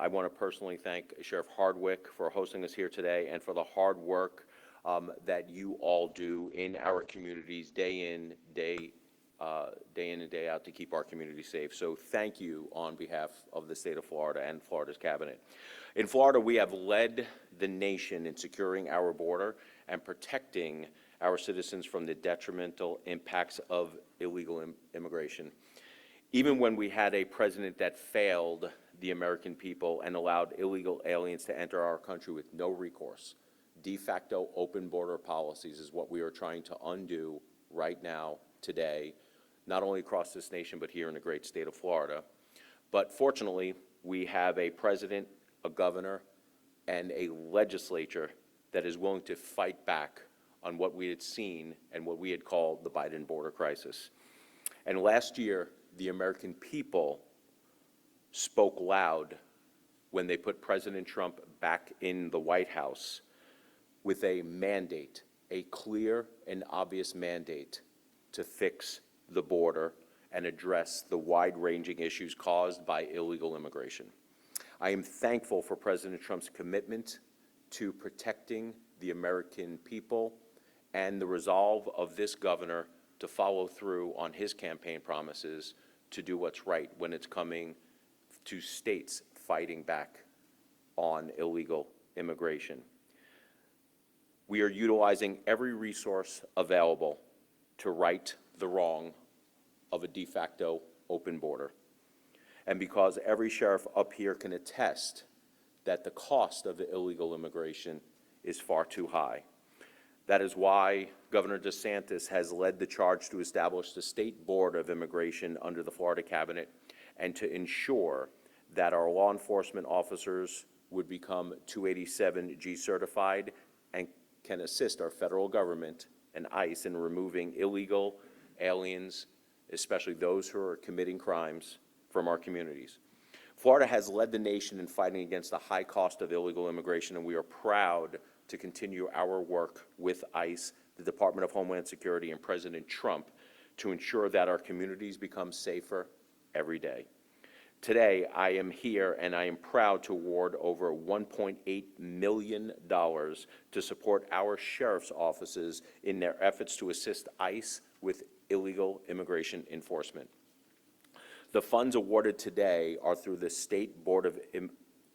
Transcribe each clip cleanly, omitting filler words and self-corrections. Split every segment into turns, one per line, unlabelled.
I want to personally thank Sheriff Hardwick for hosting us here today and for the hard work that you all do in our communities day in, day and day out to keep our community safe. So thank you on behalf of the state of Florida and Florida's cabinet. In Florida, we have led the nation in securing our border and protecting our citizens from the detrimental impacts of illegal immigration. Even when we had a president that failed the American people and allowed illegal aliens to enter our country with no recourse, de facto open border policies is what we are trying to undo right now, today, not only across this nation, but here in the great state of Florida. But fortunately, we have a president, a governor, and a legislature that is willing to fight back on what we had seen and what we had called the Biden border crisis. And last year, the American people spoke loud when they put President Trump back in the White House with a mandate, a clear and obvious mandate to fix the border and address the wide-ranging issues caused by illegal immigration. I am thankful for President Trump's commitment to protecting the American people and the resolve of this governor to follow through on his campaign promises to do what's right when it's coming to states fighting back on illegal immigration. We are utilizing every resource available to right the wrong of a de facto open border. And because every sheriff up here can attest that the cost of illegal immigration is far too high. That is why Governor DeSantis has led the charge to establish the State Board of Immigration under the Florida Cabinet and to ensure that our law enforcement officers would become 287G certified and can assist our federal government and ICE in removing illegal aliens, especially those who are committing crimes, from our communities. Florida has led the nation in fighting against the high cost of illegal immigration, and we are proud to continue our work with ICE, the Department of Homeland Security, and President Trump to ensure that our communities become safer every day. Today, I am here and I am proud to award over $1.8 million to support our sheriff's offices in their efforts to assist ICE with illegal immigration enforcement. The funds awarded today are through the State Board of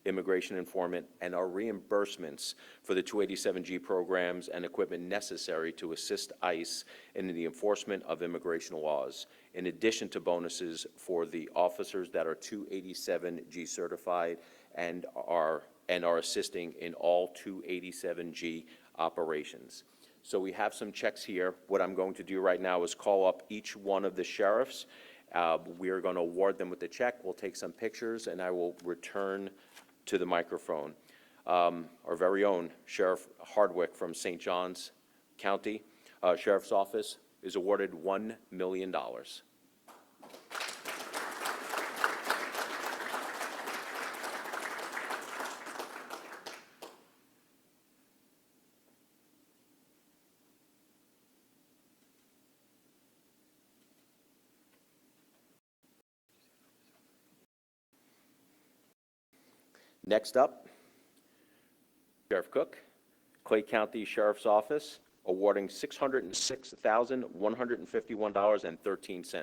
Immigration Enforcement and are reimbursements for the 287G programs and equipment necessary to assist ICE in the enforcement of immigration laws, in addition to bonuses for the officers that are 287G certified and are assisting in all 287G operations. So we have some checks here. What I'm going to do right now is call up each one of the sheriffs. We are going to award them with the check. We'll take some pictures, and I will return to the microphone. Our very own Sheriff Hardwick from St. Johns County Sheriff's Office is awarded $1 million. Next up, Sheriff Cook, Clay County Sheriff's Office, awarding $606,151.13.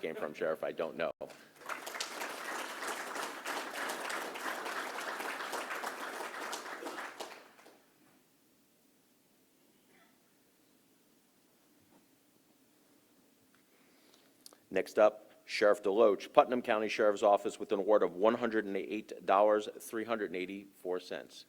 Came from Sheriff, I don't know. Next up, Sheriff DeLoach, Putnam County Sheriff's Office, with an award of $108,384.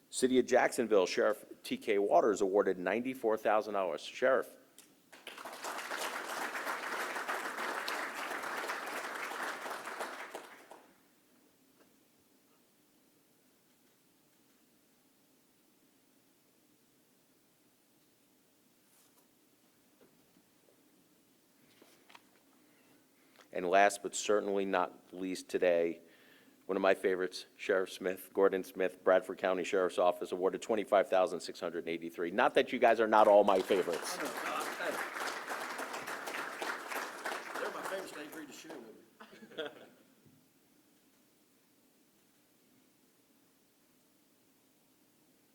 City of Jacksonville, Sheriff T.K. Waters awarded $94,000. Sheriff. And last but certainly not least today, one of my favorites, Sheriff Smith, Gordon Smith, Bradford County Sheriff's Office, awarded $25,683. Not that you guys are not all my favorites.
I know, hey. They're my favorites, they agreed to share with me.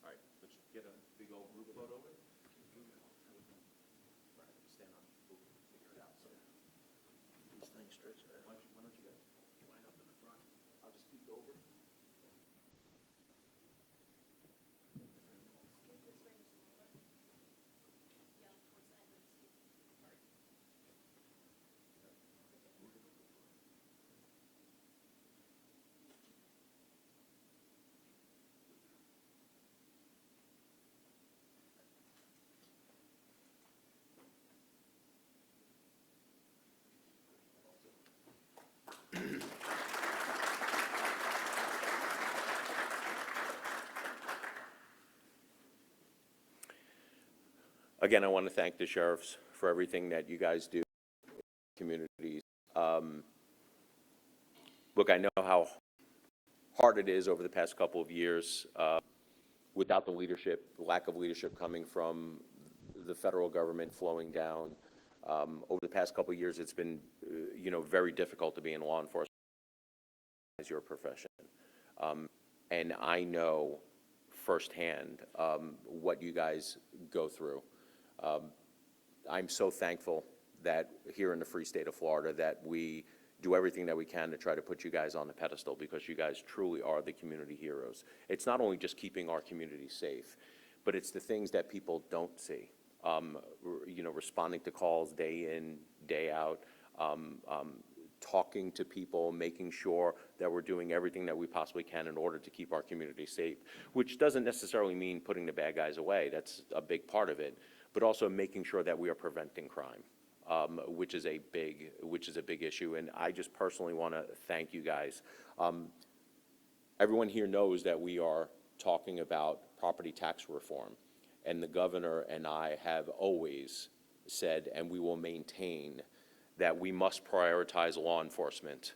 All right, let's get a big old group photo over. Stand up, we'll figure it out.
These things stretch out.
Why don't you guys line up in the front? I'll just peek over. Again, I want to thank the sheriffs for everything that you guys do in communities. Look, I know how hard it is over the past couple of years without the leadership, the lack of leadership coming from the federal government flowing down. Over the past couple of years, it's been, very difficult to be in law enforcement as your profession. And I know firsthand what you guys go through. I'm so thankful that here in the free state of Florida that we do everything that we can to try to put you guys on the pedestal, because you guys truly are the community heroes. It's not only just keeping our community safe, but it's the things that people don't see. Responding to calls day in, day out, talking to people, making sure that we're doing everything that we possibly can in order to keep our community safe, which doesn't necessarily mean putting the bad guys away. That's a big part of it, but also making sure that we are preventing crime, which is a big issue. And I just personally want to thank you guys. Everyone here knows that we are talking about property tax reform, and the governor and I have always said, and we will maintain, that we must prioritize law enforcement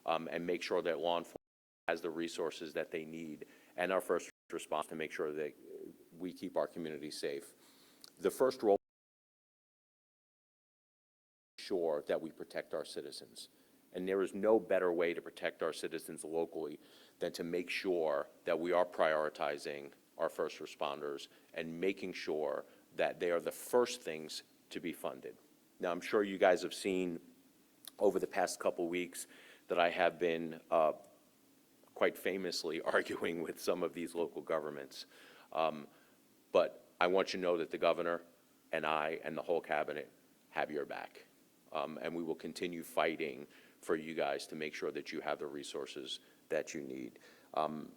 and make sure that law enforcement has the resources that they need and our first response to make sure that we keep our community safe. The first role is sure that we protect our citizens. And there is no better way to protect our citizens locally than to make sure that we are prioritizing our first responders and making sure that they are the first things to be funded. Now, I'm sure you guys have seen over the past couple weeks that I have been quite famously arguing with some of these local governments. But I want you to know that the governor and I and the whole cabinet have your back. And we will continue fighting for you guys to make sure that you have the resources that you need.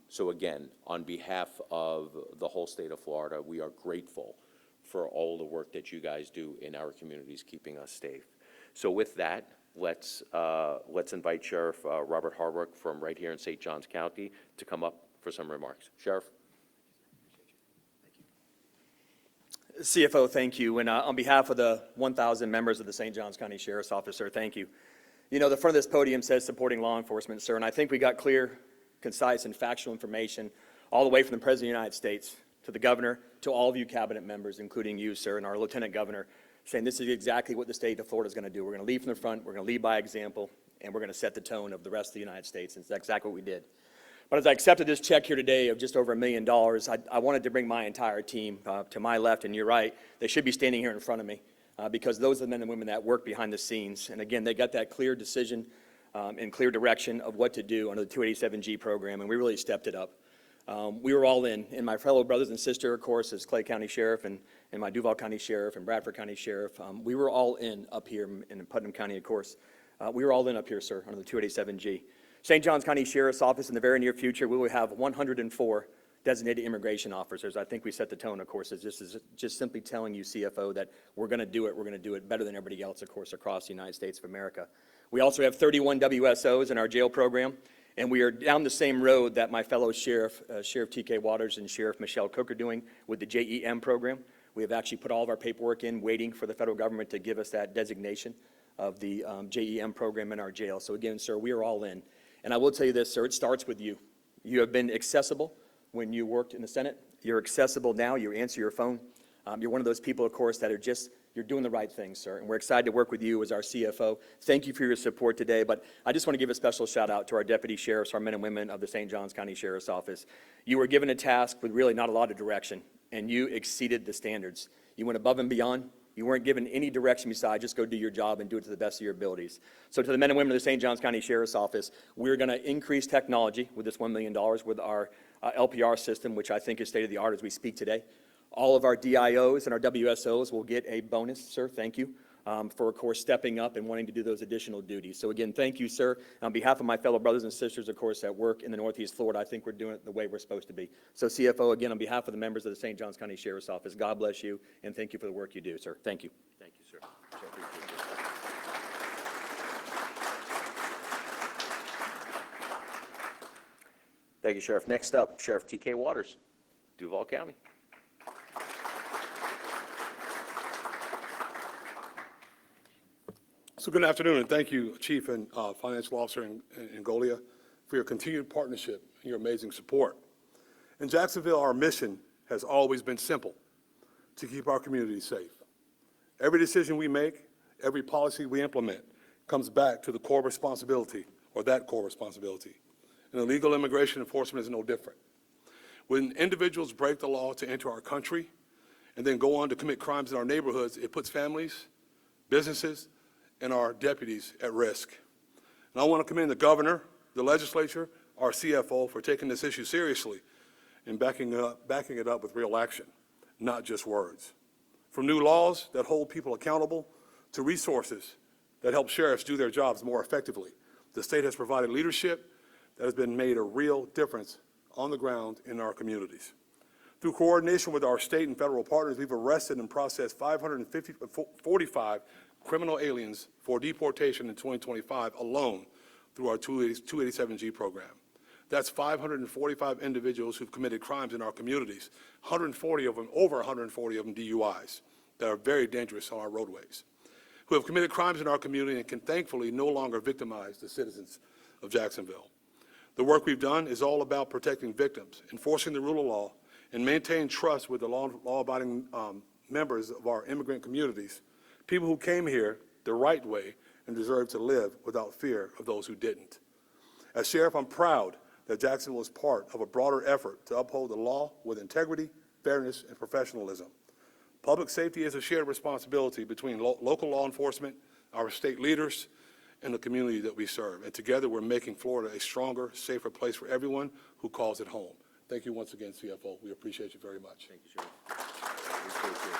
So again, on behalf of the whole state of Florida, we are grateful for all the work that you guys do in our communities, keeping us safe. So with that, let's invite Sheriff Robert Hardwick from right here in St. Johns County to come up for some remarks. Sheriff.
CFO, thank you. And on behalf of the 1,000 members of the St. Johns County Sheriff's Office, sir, thank you. The front of this podium says supporting law enforcement, sir, and I think we got clear, concise, and factual information all the way from the President of the United States to the governor, to all of you cabinet members, including you, sir, and our lieutenant governor, saying this is exactly what the state of Florida is going to do. We're going to lead from the front, we're going to lead by example, and we're going to set the tone of the rest of the United States, and that's exactly what we did. But as I accepted this check here today of just over $1 million, I wanted to bring my entire team to my left and your right. They should be standing here in front of me because those are the men and women that work behind the scenes. And again, they got that clear decision and clear direction of what to do under the 287G program, and we really stepped it up. We were all in, and my fellow brothers and sister, of course, as Clay County Sheriff and my Duval County Sheriff and Bradford County Sheriff. We were all in up here in Putnam County, of course. We were all in up here, sir, under the 287G. St. Johns County Sheriff's Office in the very near future, we will have 104 designated immigration officers. I think we set the tone, of course, as this is just simply telling you, CFO, that we're going to do it. We're going to do it better than everybody else, of course, across the United States of America. We also have 31 WSOs in our jail program, and we are down the same road that my fellow Sheriff, Sheriff T.K. Waters and Sheriff Michelle Cook are doing with the JEM program. We have actually put all of our paperwork in, waiting for the federal government to give us that designation of the JEM program in our jail. So again, sir, we are all in. And I will tell you this, sir, it starts with you. You have been accessible when you worked in the Senate. You're accessible now. You answer your phone. You're one of those people, of course, that are just, you're doing the right thing, sir. And we're excited to work with you as our CFO. Thank you for your support today. But I just want to give a special shout out to our deputy sheriffs, our men and women of the St. Johns County Sheriff's Office. You were given a task with really not a lot of direction, and you exceeded the standards. You went above and beyond. You weren't given any direction besides just go do your job and do it to the best of your abilities. So to the men and women of the St. Johns County Sheriff's Office, we're going to increase technology with this $1 million with our LPR system, which I think is state-of-the-art as we speak today. All of our DIOs and our WSOs will get a bonus, sir, thank you, for, of course, stepping up and wanting to do those additional duties. So again, thank you, sir. On behalf of my fellow brothers and sisters, of course, that work in the Northeast Florida, I think we're doing it the way we're supposed to be. So CFO, again, on behalf of the members of the St. Johns County Sheriff's Office, God bless you, and thank you for the work you do, sir. Thank you.
Thank you, sir. Appreciate it. Thank you, Sheriff. Next up, Sheriff T.K. Waters, Duval County.
So good afternoon, and thank you, Chief and Financial Officer Ingoglia, for your continued partnership and your amazing support. In Jacksonville, our mission has always been simple: to keep our communities safe. Every decision we make, every policy we implement, comes back to the core responsibility, or that core responsibility. And illegal immigration enforcement is no different. When individuals break the law to enter our country and then go on to commit crimes in our neighborhoods, it puts families, businesses, and our deputies at risk. And I want to commend the governor, the legislature, our CFO for taking this issue seriously and backing it up with real action, not just words. From new laws that hold people accountable to resources that help sheriffs do their jobs more effectively, the state has provided leadership that has been made a real difference on the ground in our communities. Through coordination with our state and federal partners, we've arrested and processed 545 criminal aliens for deportation in 2025 alone through our 287G program. That's 545 individuals who've committed crimes in our communities, 140 of them, over 140 of them DUIs that are very dangerous on our roadways, who have committed crimes in our community and can thankfully no longer victimize the citizens of Jacksonville. The work we've done is all about protecting victims, enforcing the rule of law, and maintaining trust with the law-abiding members of our immigrant communities, people who came here the right way and deserve to live without fear of those who didn't. As sheriff, I'm proud that Jacksonville is part of a broader effort to uphold the law with integrity, fairness, and professionalism. Public safety is a shared responsibility between local law enforcement, our state leaders, and the community that we serve. And together, we're making Florida a stronger, safer place for everyone who calls it home. Thank you once again, CFO. We appreciate you very much.
Thank you, Sheriff. Appreciate you.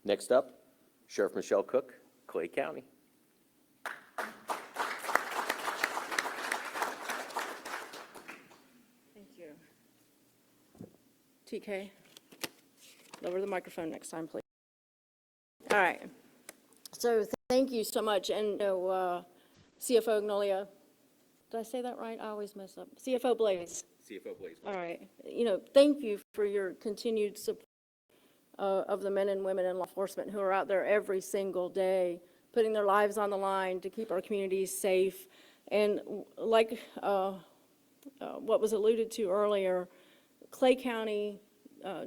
Next up, Sheriff Michelle Cook, Clay County.
Thank you. TK, lower the microphone next time, please. All right. So thank you so much. And CFO Ingoglia, did I say that right? I always mess up. CFO Blaise.
CFO Blaise.
All right. Thank you for your continued support of the men and women in law enforcement who are out there every single day, putting their lives on the line to keep our communities safe. And like what was alluded to earlier, Clay County,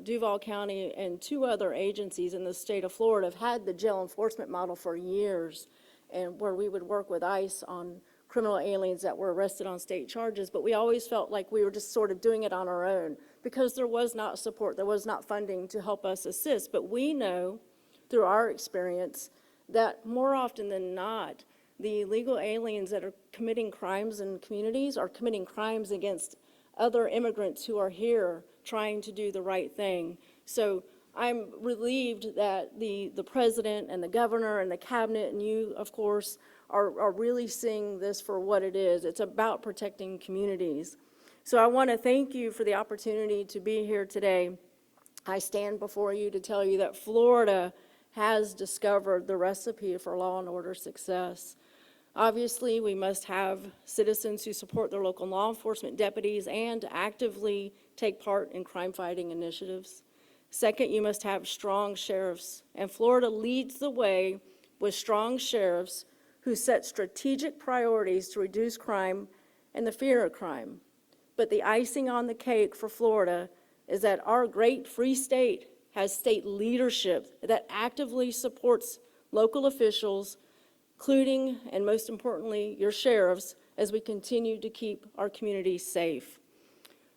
Duval County, and 2 other agencies in the state of Florida have had the jail enforcement model for years, and where we would work with ICE on criminal aliens that were arrested on state charges, but we always felt like we were just sort of doing it on our own because there was not support, there was not funding to help us assist. But we know through our experience that more often than not, the illegal aliens that are committing crimes in communities are committing crimes against other immigrants who are here trying to do the right thing. So I'm relieved that the president and the governor and the cabinet and you, of course, are really seeing this for what it is. It's about protecting communities. So I want to thank you for the opportunity to be here today. I stand before you to tell you that Florida has discovered the recipe for law and order success. Obviously, we must have citizens who support their local law enforcement deputies and actively take part in crime-fighting initiatives. Second, you must have strong sheriffs, and Florida leads the way with strong sheriffs who set strategic priorities to reduce crime and the fear of crime. But the icing on the cake for Florida is that our great free state has state leadership that actively supports local officials, including, and most importantly, your sheriffs, as we continue to keep our communities safe.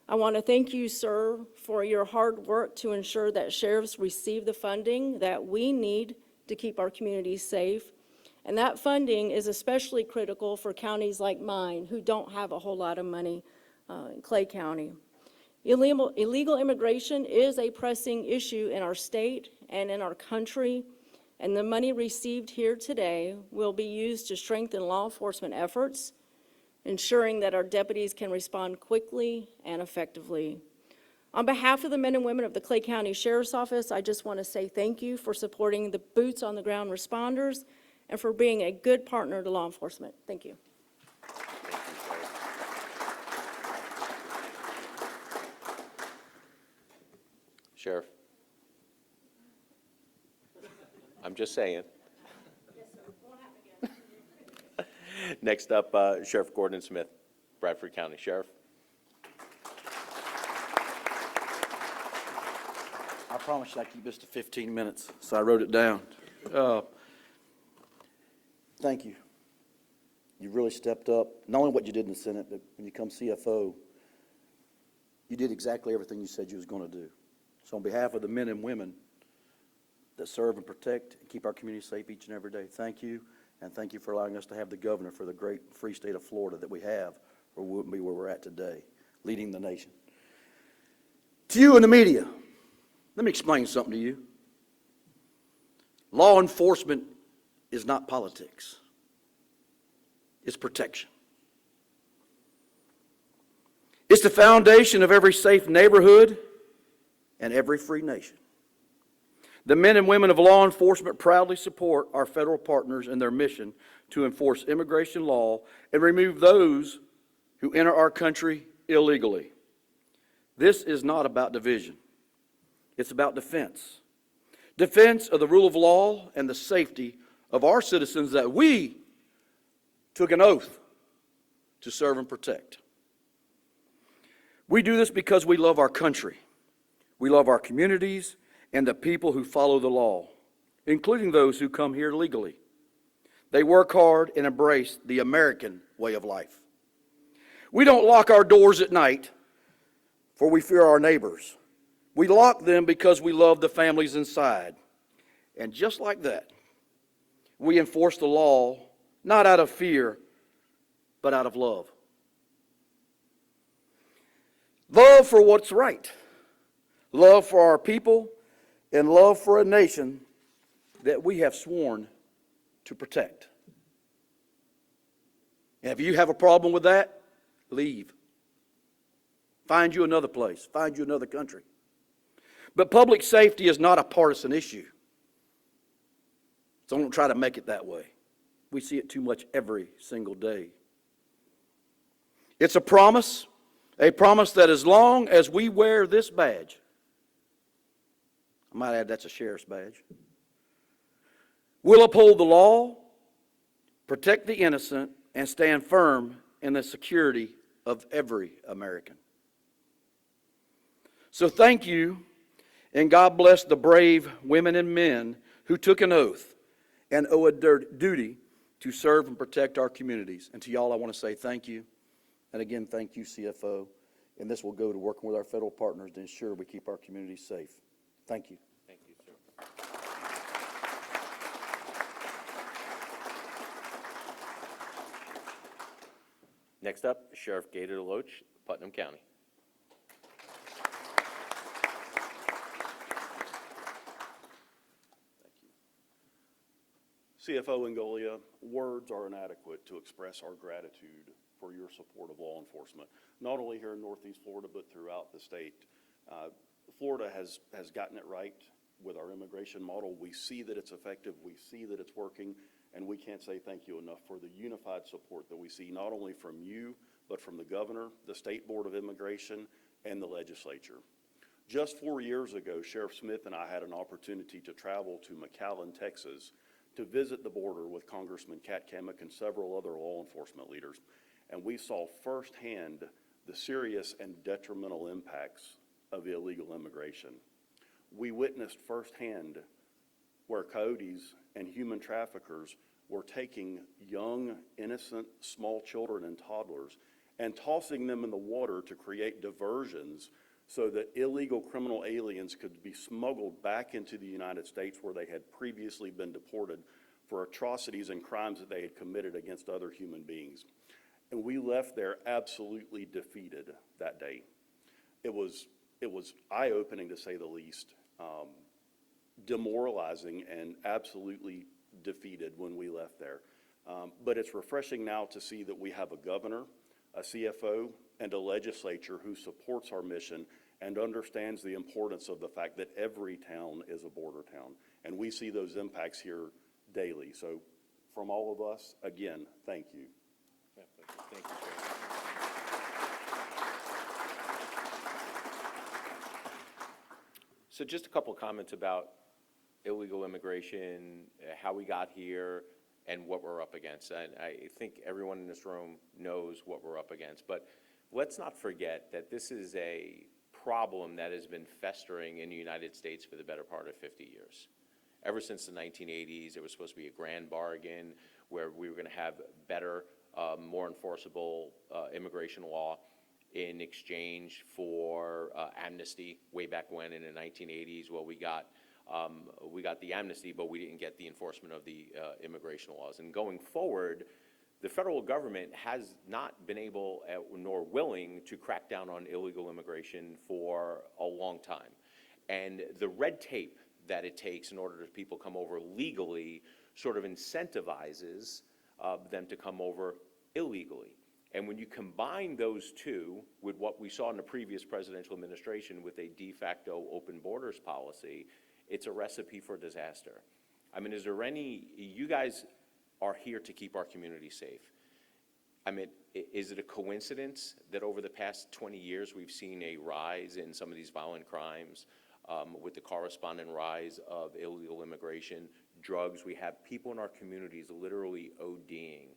I want to thank you, sir, for your hard work to ensure that sheriffs receive the funding that we need to keep our communities safe. And that funding is especially critical for counties like mine, who don't have a whole lot of money in Clay County. Illegal immigration is a pressing issue in our state and in our country, and the money received here today will be used to strengthen law enforcement efforts, ensuring that our deputies can respond quickly and effectively. On behalf of the men and women of the Clay County Sheriff's Office, I just want to say thank you for supporting the boots-on-the-ground responders and for being a good partner to law enforcement. Thank you.
Sheriff? I'm just saying.
Yes, sir. Won't happen again.
Next up, Sheriff Gordon Smith, Bradford County Sheriff.
I promise you I keep this to 15 minutes, so I wrote it down. Thank you. You really stepped up, not only what you did in the Senate, but when you come CFO, you did exactly everything you said you was going to do. So on behalf of the men and women that serve and protect and keep our community safe each and every day, thank you, and thank you for allowing us to have the governor for the great free state of Florida that we have, or we wouldn't be where we're at today, leading the nation. To you in the media, let me explain something to you. Law enforcement is not politics. It's protection. It's the foundation of every safe neighborhood and every free nation. The men and women of law enforcement proudly support our federal partners in their mission to enforce immigration law and remove those who enter our country illegally. This is not about division. It's about defense. Defense of the rule of law and the safety of our citizens that we took an oath to serve and protect. We do this because we love our country. We love our communities and the people who follow the law, including those who come here legally. They work hard and embrace the American way of life. We don't lock our doors at night, for we fear our neighbors. We lock them because we love the families inside. And just like that, we enforce the law not out of fear, but out of love. Love for what's right. Love for our people, and love for a nation that we have sworn to protect. And if you have a problem with that, leave. Find you another place. Find you another country. But public safety is not a partisan issue. So don't try to make it that way. We see it too much every single day. It's a promise that as long as we wear this badge, I might add that's a sheriff's badge, we'll uphold the law, protect the innocent, and stand firm in the security of every American. So thank you, and God bless the brave women and men who took an oath and owe a duty to serve and protect our communities. And to y'all, I want to say thank you. And again, thank you, CFO. And this will go to working with our federal partners to ensure we keep our communities safe. Thank you.
Thank you, sir. Next up, Sheriff Gator Deloach, Putnam County.
CFO Ingoglia, words are inadequate to express our gratitude for your support of law enforcement, not only here in Northeast Florida, but throughout the state. Florida has gotten it right with our immigration model. We see that it's effective, we see that it's working, and we can't say thank you enough for the unified support that we see not only from you, but from the governor, the State Board of Immigration, and the legislature. Just 4 years ago, Sheriff Smith and I had an opportunity to travel to McAllen, Texas, to visit the border with Congressman Kat Kamick and several other law enforcement leaders, and we saw firsthand the serious and detrimental impacts of illegal immigration. We witnessed firsthand where coyotes and human traffickers were taking young, innocent, small children and toddlers and tossing them in the water to create diversions so that illegal criminal aliens could be smuggled back into the United States where they had previously been deported for atrocities and crimes that they had committed against other human beings. And we left there absolutely defeated that day. It was eye-opening, to say the least, demoralizing and absolutely defeated when we left there. But it's refreshing now to see that we have a governor, a CFO, and a legislature who supports our mission and understands the importance of the fact that every town is a border town. And we see those impacts here daily. So from all of us, again, thank you.
Thank you, Sheriff. So just a couple of comments about illegal immigration, how we got here, and what we're up against. And I think everyone in this room knows what we're up against. But let's not forget that this is a problem that has been festering in the United States for the better part of 50 years. Ever since the 1980s, it was supposed to be a grand bargain where we were going to have better, more enforceable immigration law in exchange for amnesty way back when in the 1980s. Well, we got the amnesty, but we didn't get the enforcement of the immigration laws. And going forward, the federal government has not been able nor willing to crack down on illegal immigration for a long time. And the red tape that it takes in order for people to come over legally sort of incentivizes them to come over illegally. And when you combine those two with what we saw in the previous presidential administration with a de facto open borders policy, it's a recipe for disaster. I mean, you guys are here to keep our community safe. I mean, is it a coincidence that over the past 20 years we've seen a rise in some of these violent crimes with the corresponding rise of illegal immigration, drugs? We have people in our communities literally ODing,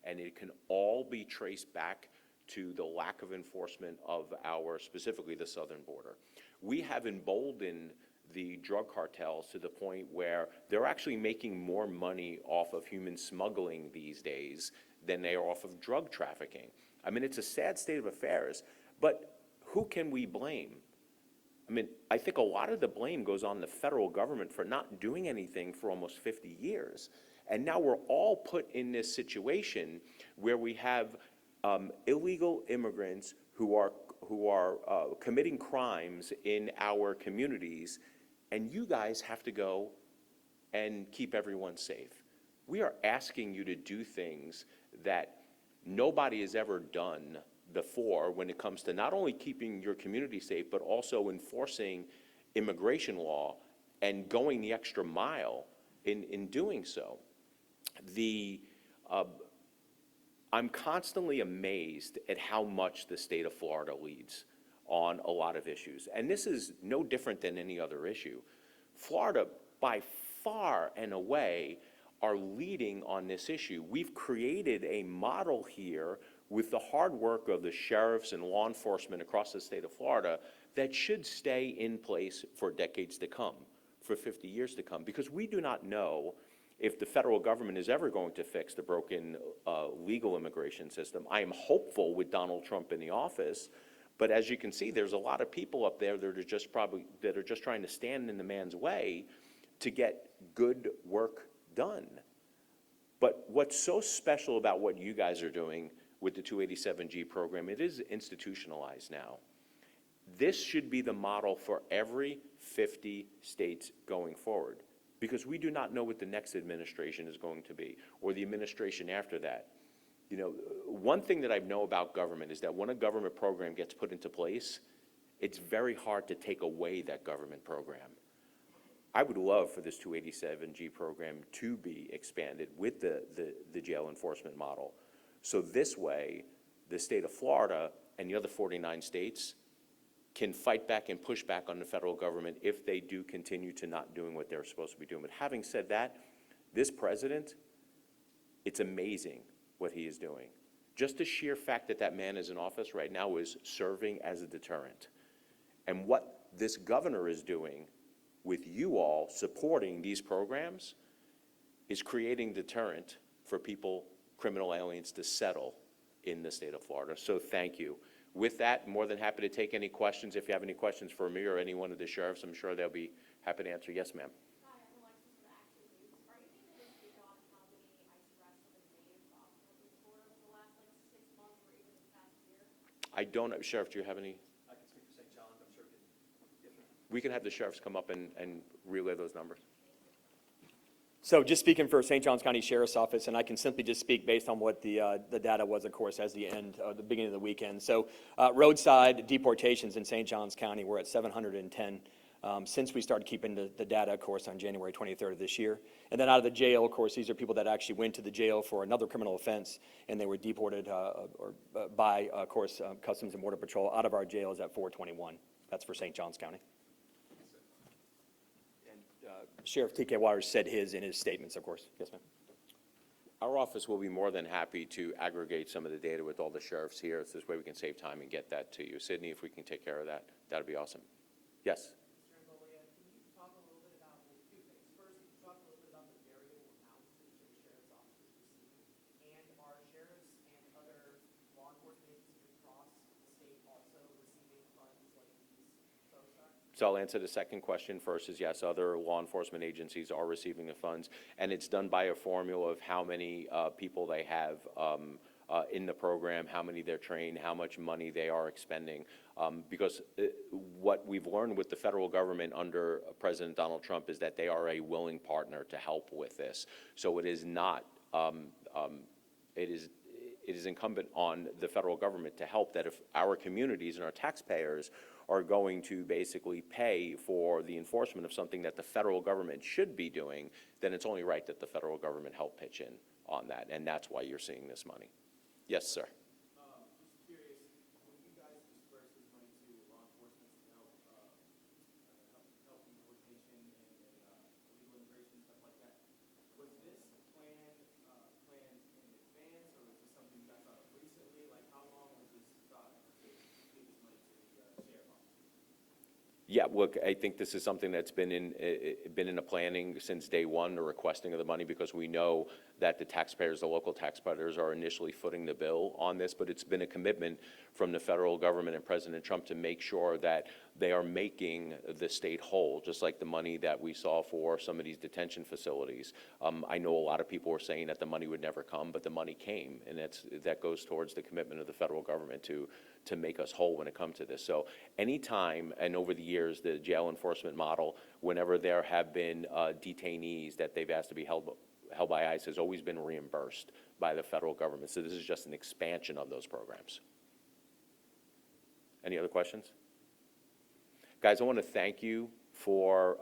and it can all be traced back to the lack of enforcement of specifically the southern border. We have emboldened the drug cartels to the point where they're actually making more money off of human smuggling these days than they are off of drug trafficking. I mean, it's a sad state of affairs, but who can we blame? I mean, I think a lot of the blame goes on the federal government for not doing anything for almost 50 years. And now we're all put in this situation where we have illegal immigrants who are committing crimes in our communities, and you guys have to go and keep everyone safe. We are asking you to do things that nobody has ever done before when it comes to not only keeping your community safe, but also enforcing immigration law and going the extra mile in doing so. I'm constantly amazed at how much the state of Florida leads on a lot of issues. And this is no different than any other issue. Florida, by far and away, are leading on this issue. We've created a model here with the hard work of the sheriffs and law enforcement across the state of Florida that should stay in place for decades to come, for 50 years to come, because we do not know if the federal government is ever going to fix the broken legal immigration system. I am hopeful with Donald Trump in the office, but as you can see, there's a lot of people up there that are just trying to stand in the man's way to get good work done. But what's so special about what you guys are doing with the 287G program, it is institutionalized now. This should be the model for every 50 states going forward, because we do not know what the next administration is going to be, or the administration after that. You know, one thing that I know about government is that when a government program gets put into place, it's very hard to take away that government program. I would love for this 287G program to be expanded with the jail enforcement model. So this way, the state of Florida and the other 49 states can fight back and push back on the federal government if they do continue to not doing what they're supposed to be doing. But having said that, this president, it's amazing what he is doing. Just the sheer fact that that man is in office right now is serving as a deterrent. And what this governor is doing with you all supporting these programs is creating deterrent for people, criminal aliens, to settle in the state of Florida. So thank you. With that, more than happy to take any questions. If you have any questions for me or any one of the sheriffs, I'm sure they'll be happy to answer. Yes, ma'am.
Hi, I'm Alexis with Action News. Are you able to speak on how many ICE arrests have been made in Florida for the last 6 months or even this past year?
I don't, Sheriff, do you have any?
I can speak for St. John's, I'm sure.
We can have the sheriffs come up and relay those numbers.
So just speaking for St. Johns County Sheriff's Office, and I can simply just speak based on what the data was, of course, as the beginning of the weekend. So roadside deportations in St. Johns County, we're at 710 since we started keeping the data, of course, on January 23rd of this year. And then out of the jail, of course, these are people that actually went to the jail for another criminal offense, and they were deported by, of course, Customs and Border Patrol out of our jails at 421. That's for St. Johns County. Sheriff T.K. Waters said his in his statements, of course. Yes, ma'am.
Our office will be more than happy to aggregate some of the data with all the sheriffs here. So this way we can save time and get that to you. Sydney, if we can take care of that, that'd be awesome. Yes?
Mr. Ingoglia, can you talk a little bit about two things? First, can you talk a little bit about the variable amounts that the sheriff's office is receiving? And are sheriffs and other law enforcement agencies across the state also receiving funds like these folks are?
So I'll answer the second question first is yes, other law enforcement agencies are receiving the funds, and it's done by a formula of how many people they have in the program, how many they're trained, how much money they are expending. Because what we've learned with the federal government under President Donald Trump is that they are a willing partner to help with this. So it is not, it is incumbent on the federal government to help that if our communities and our taxpayers are going to basically pay for the enforcement of something that the federal government should be doing, then it's only right that the federal government help pitch in on that, and that's why you're seeing this money. Yes, sir.
Just curious, when you guys disperse this money to law enforcement to help deportation and illegal immigration and stuff like that, was this planned in advance, or was this something you guys thought of recently? Like, how long was this thought to give this money to the sheriff's office?
Yeah, look, I think this is something that's been in the planning since day one, the requesting of the money, because we know that the taxpayers, the local taxpayers, are initially footing the bill on this, but it's been a commitment from the federal government and President Trump to make sure that they are making the state whole, just like the money that we saw for some of these detention facilities. I know a lot of people were saying that the money would never come, but the money came, and that goes towards the commitment of the federal government to make us whole when it comes to this. So anytime, and over the years, the jail enforcement model, whenever there have been detainees that they've asked to be held by ICE, has always been reimbursed by the federal government. So this is just an expansion of those programs. Any other questions? Guys, I want to thank you for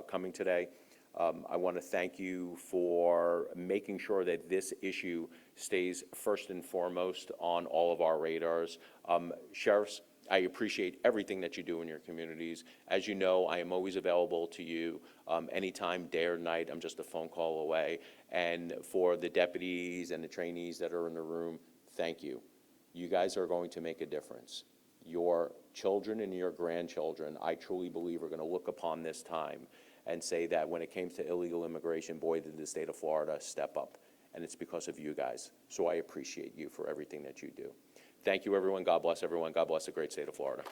coming today. I want to thank you for making sure that this issue stays first and foremost on all of our radars. Sheriffs, I appreciate everything that you do in your communities. As you know, I am always available to you anytime, day or night. I'm just a phone call away. And for the deputies and the trainees that are in the room, thank you. You guys are going to make a difference. Your children and your grandchildren, I truly believe, are going to look upon this time and say that when it came to illegal immigration, boy, did the state of Florida step up. And it's because of you guys. So I appreciate you for everything that you do. Thank you, everyone. God bless everyone. God bless the great state of Florida.